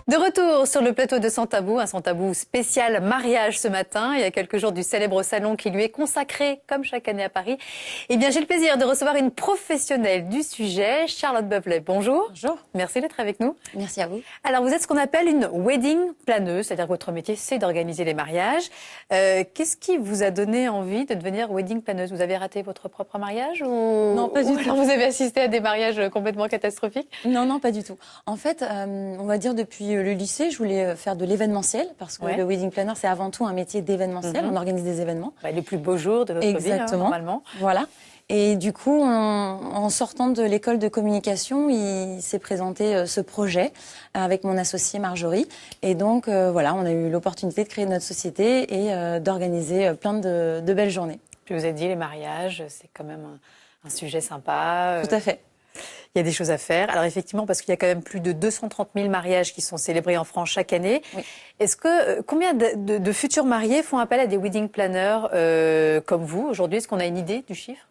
De retour sur le plateau de Sans Tabou, un Sans Tabou spécial mariage ce matin. Il y a quelques jours du célèbre salon qui lui est consacré, comme chaque année à Paris. Eh bien, j'ai le plaisir de recevoir une professionnelle du sujet, Charlotte Bevelet. Bonjour. Bonjour. Merci d'être avec nous. Merci à vous. Alors, vous êtes ce qu'on appelle une wedding planeuse, c'est-à-dire que votre métier, c'est d'organiser les mariages. Qu'est-ce qui vous a donné envie de devenir wedding planeuse? Vous avez raté votre propre mariage ou... Non, pas du tout. Alors vous avez assisté à des mariages complètement catastrophiques? Non, pas du tout. En fait, on va dire depuis le lycée, je voulais faire de l'événementiel parce que le wedding planner, c'est avant tout un métier d'événementiel. On organise des événements. Les plus beaux jours de votre vie, normalement. Voilà. Et du coup, en sortant de l'école de communication, il s'est présenté ce projet avec mon associée Marjorie. Et donc, voilà, on a eu l'opportunité de créer notre société et d'organiser plein de belles journées. Je vous ai dit, les mariages, c'est quand même un sujet sympa. Tout à fait. Il y a des choses à faire. Alors effectivement, parce qu'il y a quand même plus de 230 000 mariages qui sont célébrés en France chaque année. Oui. Est-ce que combien de futurs mariés font appel à des wedding planners comme vous aujourd'hui? Est-ce qu'on a une idée du chiffre?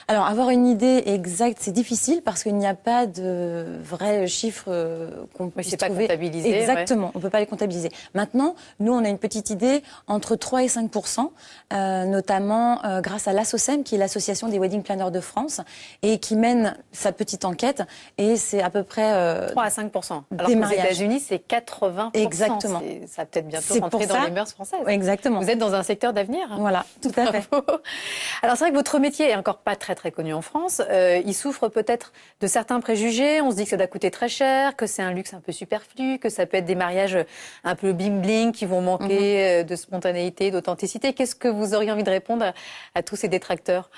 Alors, avoir une idée exacte, c'est difficile parce qu'il n'y a pas de vrais chiffres qu'on puisse trouver. C'est pas comptabilisé. Exactement, on ne peut pas les comptabiliser. Maintenant, nous, on a une petite idée entre 3 et 5%, notamment grâce à l'ASSOCEM, qui est l'Association des Wedding Planners de France, et qui mène sa petite enquête. Et c'est à peu près 3 à 5%. Alors qu'aux États-Unis, c'est 80%. Exactement. Ça va peut-être bientôt rentrer dans les mœurs françaises. Exactement. Vous êtes dans un secteur d'avenir. Voilà, tout à fait. Alors, c'est vrai que votre métier est encore pas très connu en France. Il souffre peut-être de certains préjugés. On se dit que ça doit coûter très cher, que c'est un luxe un peu superflu, que ça peut être des mariages un peu bling-bling qui vont manquer de spontanéité, d'authenticité. Qu'est-ce que vous auriez envie de répondre à tous ces détracteurs?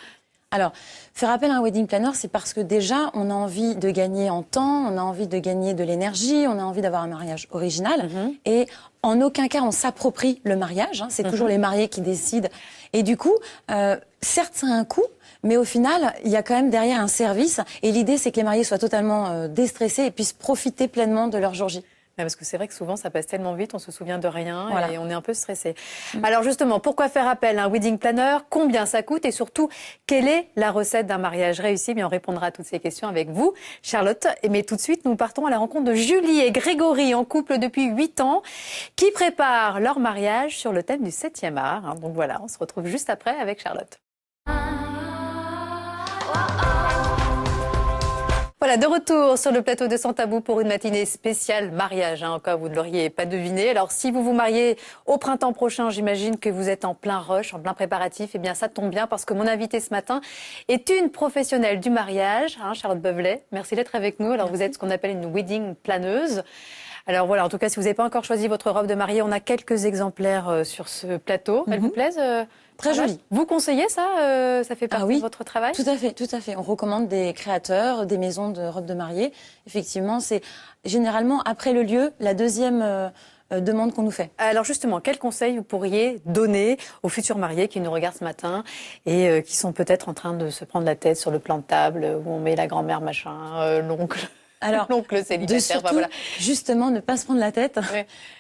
Alors, faire appel à un wedding planner, c'est parce que déjà, on a envie de gagner en temps, on a envie de gagner de l'énergie, on a envie d'avoir un mariage original. Et en aucun cas, on s'approprie le mariage. C'est toujours les mariés qui décident. Et du coup, certes, ça a un coût, mais au final, il y a quand même derrière un service. Et l'idée, c'est que les mariés soient totalement déstressés et puissent profiter pleinement de leur jour J. Parce que c'est vrai que souvent, ça passe tellement vite, on se souvient de rien et on est un peu stressé. Alors justement, pourquoi faire appel à un wedding planner? Combien ça coûte? Et surtout, quelle est la recette d'un mariage réussi? Bien, on répondra à toutes ces questions avec vous, Charlotte. Mais tout de suite, nous partons à la rencontre de Julie et Grégory, en couple depuis 8 ans, qui préparent leur mariage sur le thème du 7e art. Donc voilà, on se retrouve juste après avec Charlotte. Voilà, de retour sur le plateau de Sans Tabou pour une matinée spéciale mariage, en cas où vous ne l'auriez pas deviné. Alors, si vous vous mariez au printemps prochain, j'imagine que vous êtes en plein rush, en plein préparatif. Eh bien, ça tombe bien parce que mon invitée ce matin est une professionnelle du mariage, Charlotte Bevelet. Merci d'être avec nous. Alors, vous êtes ce qu'on appelle une wedding planeuse. Alors voilà, en tout cas, si vous n'avez pas encore choisi votre robe de mariée, on a quelques exemplaires sur ce plateau. Elles vous plaisent? Très joli. Vous conseillez ça? Ça fait partie de votre travail? Tout à fait, tout à fait. On recommande des créateurs, des maisons de robes de mariée. Effectivement, c'est généralement après le lieu la deuxième demande qu'on nous fait. Alors justement, quels conseils vous pourriez donner aux futurs mariés qui nous regardent ce matin et qui sont peut-être en train de se prendre la tête sur le plan de table où on met la grand-mère machin, l'oncle? Alors, l'oncle célibataire, surtout, justement, ne pas se prendre la tête,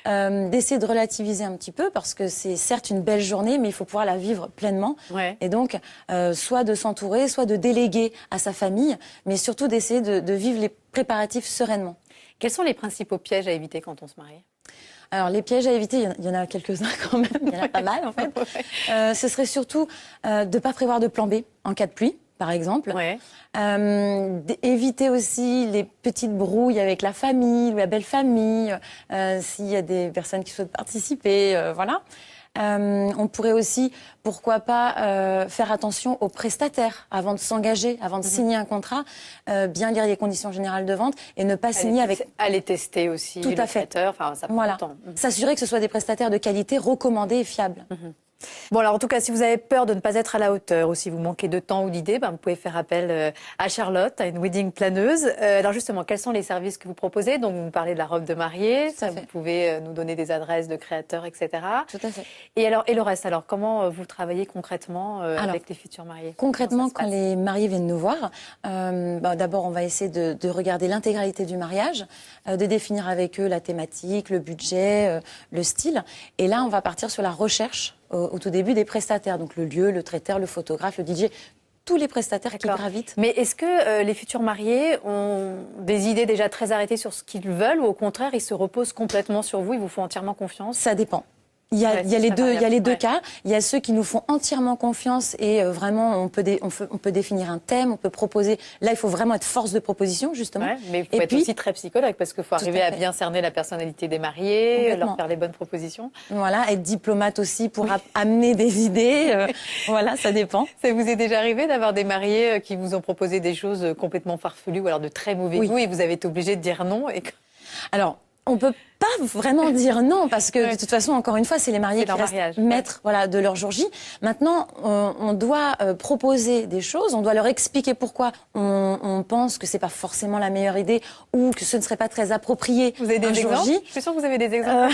d'essayer de relativiser un petit peu, parce que c'est certes une belle journée, mais il faut pouvoir la vivre pleinement. Et donc, soit de s'entourer, soit de déléguer à sa famille, mais surtout d'essayer de vivre les préparatifs sereinement. Quels sont les principaux pièges à éviter quand on se marie? Alors, les pièges à éviter, il y en a quelques-uns quand même, il y en a pas mal en fait. Ce serait surtout de ne pas prévoir de plan B en cas de pluie, par exemple. Éviter aussi les petites brouilles avec la famille, la belle famille, s'il y a des personnes qui souhaitent participer, voilà. On pourrait aussi, pourquoi pas, faire attention aux prestataires avant de s'engager, avant de signer un contrat, bien lire les conditions générales de vente et ne pas signer avec... À les tester aussi, tout à fait. Enfin, ça prend du temps. S'assurer que ce soit des prestataires de qualité recommandés et fiables. Bon, alors en tout cas, si vous avez peur de ne pas être à la hauteur ou si vous manquez de temps ou d'idées, vous pouvez faire appel à Charlotte, à une wedding planeuse. Alors justement, quels sont les services que vous proposez? Donc, vous me parlez de la robe de mariée, vous pouvez nous donner des adresses de créateurs, etc. Tout à fait. Et le reste, alors comment vous travaillez concrètement avec les futurs mariés? Concrètement, quand les mariés viennent nous voir, d'abord, on va essayer de regarder l'intégralité du mariage, de définir avec eux la thématique, le budget, le style. Et là, on va partir sur la recherche au tout début des prestataires, donc le lieu, le traiteur, le photographe, le DJ, tous les prestataires qui D'accord. gravitent. Mais est-ce que les futurs mariés ont des idées déjà très arrêtées sur ce qu'ils veulent ou au contraire, ils se reposent complètement sur vous, ils vous font entièrement confiance? Ça dépend. Il y a les deux cas. Il y a ceux qui nous font entièrement confiance et vraiment on peut définir un thème, on peut proposer. Là, il faut vraiment être force de proposition justement. Ouais, mais il faut être aussi très psychologue parce qu'il faut arriver à bien cerner la personnalité des mariés, leur faire les bonnes propositions. Voilà, être diplomate aussi pour amener des idées. Voilà, ça dépend. Ça vous est déjà arrivé d'avoir des mariés qui vous ont proposé des choses complètement farfelues ou alors de très mauvais goût et vous avez été obligé de dire non Alors, on peut pas vraiment dire non parce que de toute façon, encore une fois, c'est les mariés qui restent maîtres de leur jour J. Maintenant, on doit proposer des choses, on doit leur expliquer pourquoi on pense que c'est pas forcément la meilleure idée ou que ce ne serait pas très approprié. Vous avez des exemples? Je suis sûre que vous avez des exemples.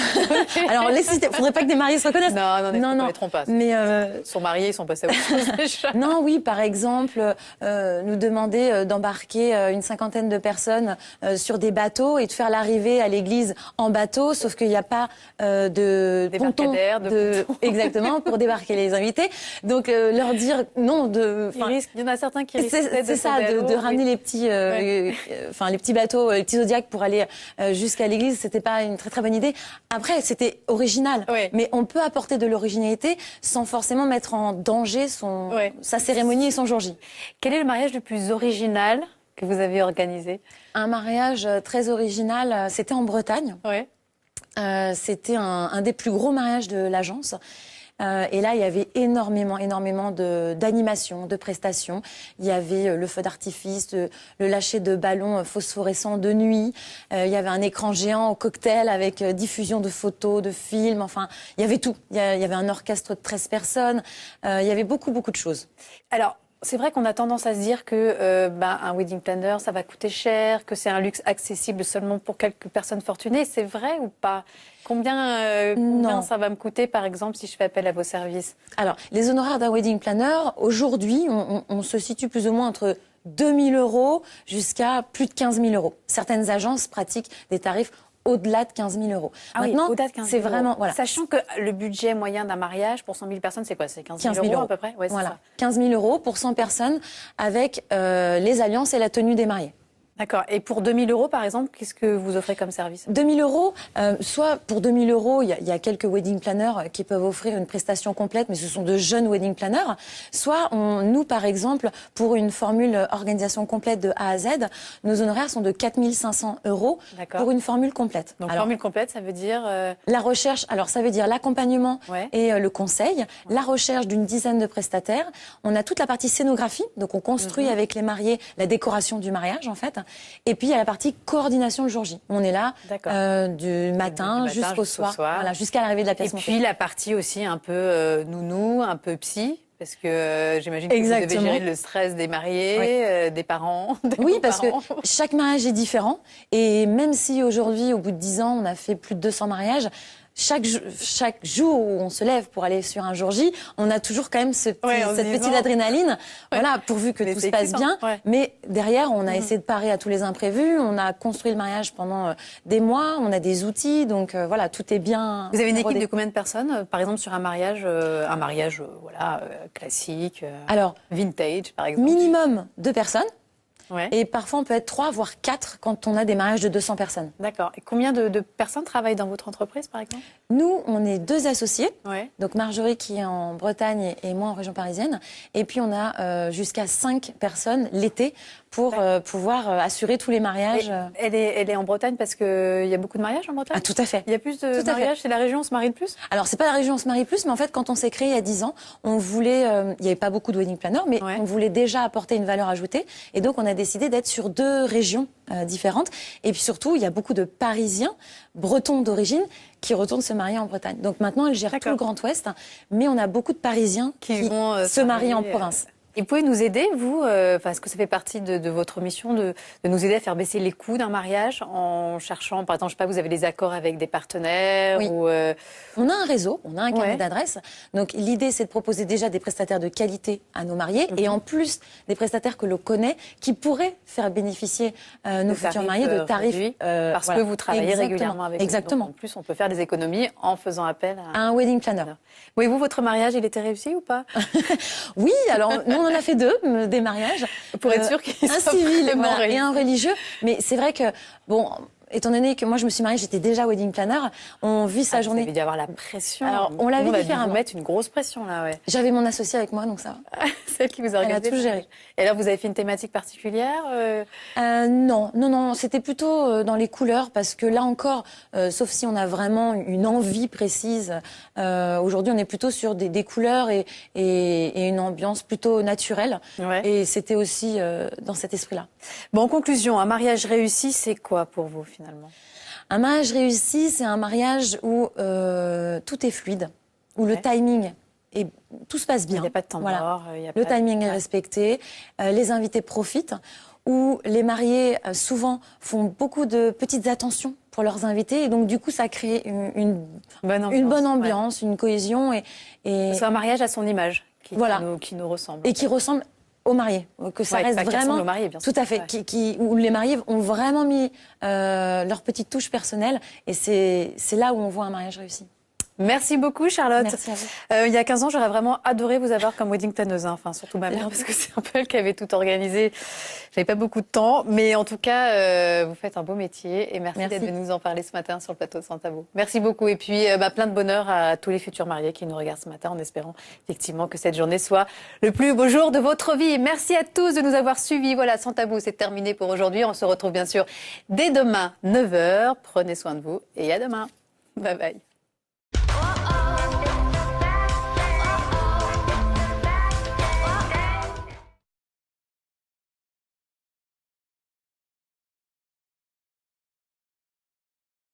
Alors, faudrait pas que des mariés se reconnaissent. Non, ils ne reconnaîtront pas. Mais ils sont mariés, ils sont passés à autre chose déjà. Non, oui, par exemple, nous demander d'embarquer une 50aine de personnes sur des bateaux et de faire l'arrivée à l'église en bateau, sauf qu'il n'y a pas de ponton exactement pour débarquer les invités. Donc leur dire non il y en a certains qui risquent c'est ça de ramener les petits les petits bateaux, les petits zodiacs pour aller jusqu'à l'église, c'était pas une très très bonne idée. Après, c'était original, mais on peut apporter de l'originalité sans forcément mettre en danger sa cérémonie et son jour J. Quel est le mariage le plus original que vous avez organisé? Un mariage très original, c'était en Bretagne. C'était un des plus gros mariages de l'agence. Et là, il y avait énormément d'animations, de prestations. Il y avait le feu d'artifice, le lâcher de ballons phosphorescents de nuit. Il y avait un écran géant au cocktail avec diffusion de photos, de films. Enfin, il y avait tout. Il y avait un orchestre de 13 personnes. Il y avait beaucoup de choses. Alors, c'est vrai qu'on a tendance à se dire que un wedding planner, ça va coûter cher, que c'est un luxe accessible seulement pour quelques personnes fortunées. C'est vrai ou pas? Combien ça va me coûter, par exemple, si je fais appel à vos services? Alors, les honoraires d'un wedding planner, aujourd'hui, on se situe plus ou moins entre 2 000 € jusqu'à plus de 15 000 €. Certaines agences pratiquent des tarifs au-delà de 15 000 €. Maintenant, c'est vraiment... Sachant que le budget moyen d'un mariage pour 100 000 personnes, c'est quoi? C'est 15 000 € à peu près? Voilà, 15 000 € pour 100 personnes avec les alliances et la tenue des mariés. D'accord. Et pour 2 000 €, par exemple, qu'est-ce que vous offrez comme service? 2 000 €, soit pour 2 000 €, il y a quelques wedding planners qui peuvent offrir une prestation complète, mais ce sont de jeunes wedding planners. Soit nous, par exemple, pour une formule organisation complète de A à Z, nos honoraires sont de 4 500 € pour une formule complète. Donc, formule complète, ça veut dire la recherche. Alors, ça veut dire l'accompagnement et le conseil, la recherche d'une dizaine de prestataires. On a toute la partie scénographie, donc on construit avec les mariés la décoration du mariage, en fait. Et puis, il y a la partie coordination le jour J. On est là du matin jusqu'au soir. Voilà, jusqu'à l'arrivée de la pièce montée. Et puis, la partie aussi un peu nounou, un peu psy. Parce que j'imagine que vous devez gérer le stress des mariés, des parents. Oui, parce que chaque mariage est différent. Et même si aujourd'hui, au bout de 10 ans, on a fait plus de 200 mariages, chaque jour où on se lève pour aller sur un jour J, on a toujours quand même cette petite adrénaline, pourvu que tout se passe bien. Mais derrière, on a essayé de parer à tous les imprévus. On a construit le mariage pendant des mois. On a des outils, donc tout est bien. Vous avez une équipe de combien de personnes, par exemple, sur un mariage classique, alors vintage, par exemple? Minimum 2 personnes. Et parfois, on peut être 3, voire 4 quand on a des mariages de 200 personnes. D'accord. Et combien de personnes travaillent dans votre entreprise, par exemple? Nous, on est 2 associés. Donc Marjorie qui est en Bretagne et moi en région parisienne. Et puis, on a jusqu'à 5 personnes l'été pour pouvoir assurer tous les mariages. Elle est en Bretagne parce qu'il y a beaucoup de mariages en Bretagne? Ah, tout à fait. Il y a plus de mariages? C'est la région où on se marie le plus? Alors, c'est pas la région où on se marie le plus, mais en fait, quand on s'est créé il y a 10 ans, on voulait... il n'y avait pas beaucoup de wedding planners, mais on voulait déjà apporter une valeur ajoutée. Et donc, on a décidé d'être sur 2 régions différentes. Et puis surtout, il y a beaucoup de Parisiens, bretons d'origine, qui retournent se marier en Bretagne. Donc maintenant, elle gère tout le Grand Ouest, mais on a beaucoup de Parisiens qui vont se marier en province. Et vous pouvez nous aider, vous, est-ce que ça fait partie de votre mission de nous aider à faire baisser les coûts d'un mariage en cherchant, par exemple, je sais pas, vous avez des accords avec des partenaires ou On a un réseau, on a un carnet d'adresses. Donc l'idée, c'est de proposer déjà des prestataires de qualité à nos mariés et en plus des prestataires que l'on connaît qui pourraient faire bénéficier nos futurs mariés de tarifs. Parce que vous travaillez régulièrement avec eux. Exactement. Donc, en plus, on peut faire des économies en faisant appel à un wedding planner. Oui, vous, votre mariage, il était réussi ou pas? Oui, alors nous, on en a fait 2 des mariages. Pour être sûr qu'ils un soient civil vraiment et un religieux. Mais c'est vrai que, bon, étant donné que moi je me suis mariée, j'étais déjà wedding planner, on vit sa journée. Vous avez dû avoir la pression. Alors, on l'a vu différemment. Vous mettre une grosse pression là, ouais. J'avais mon associé avec moi, donc ça va. Celle qui vous a organisé. Elle a tout géré. Et alors, vous avez fait une thématique particulière Non, c'était plutôt dans les couleurs, parce que là encore, sauf si on a vraiment une envie précise, aujourd'hui on est plutôt sur des couleurs et une ambiance plutôt naturelle. Ouais. Et c'était aussi dans cet esprit-là. Bon, en conclusion, un mariage réussi, c'est quoi pour vous finalement? Un mariage réussi, c'est un mariage où tout est fluide, où le timing et tout se passe bien. Il n'y a pas de temps mort. Le timing est respecté, les invités profitent, où les mariés souvent font beaucoup de petites attentions pour leurs invités, et donc du coup ça crée une bonne ambiance, une cohésion. C'est un mariage à son image, qui nous ressemble. Et qui ressemble aux mariés, que ça reste vraiment aux mariés, bien sûr. Tout à fait, où les mariés ont vraiment mis leur petite touche personnelle, et c'est là où on voit un mariage réussi. Merci beaucoup, Charlotte. Merci à vous. Il y a 15 ans, j'aurais vraiment adoré vous avoir comme wedding planneuse. Enfin, surtout ma mère, parce que c'est un peu elle qui avait tout organisé. J'avais pas beaucoup de temps, mais en tout cas, vous faites un beau métier. Et merci d'être venu nous en parler ce matin sur le plateau de Sans Tabou. Merci beaucoup. Et puis, plein de bonheur à tous les futurs mariés qui nous regardent ce matin, en espérant effectivement que cette journée soit le plus beau jour de votre vie. Et merci à tous de nous avoir suivis. Voilà, Sans Tabou, c'est terminé pour aujourd'hui. On se retrouve bien sûr dès demain, 9h. Prenez soin de vous et à demain. Bye bye.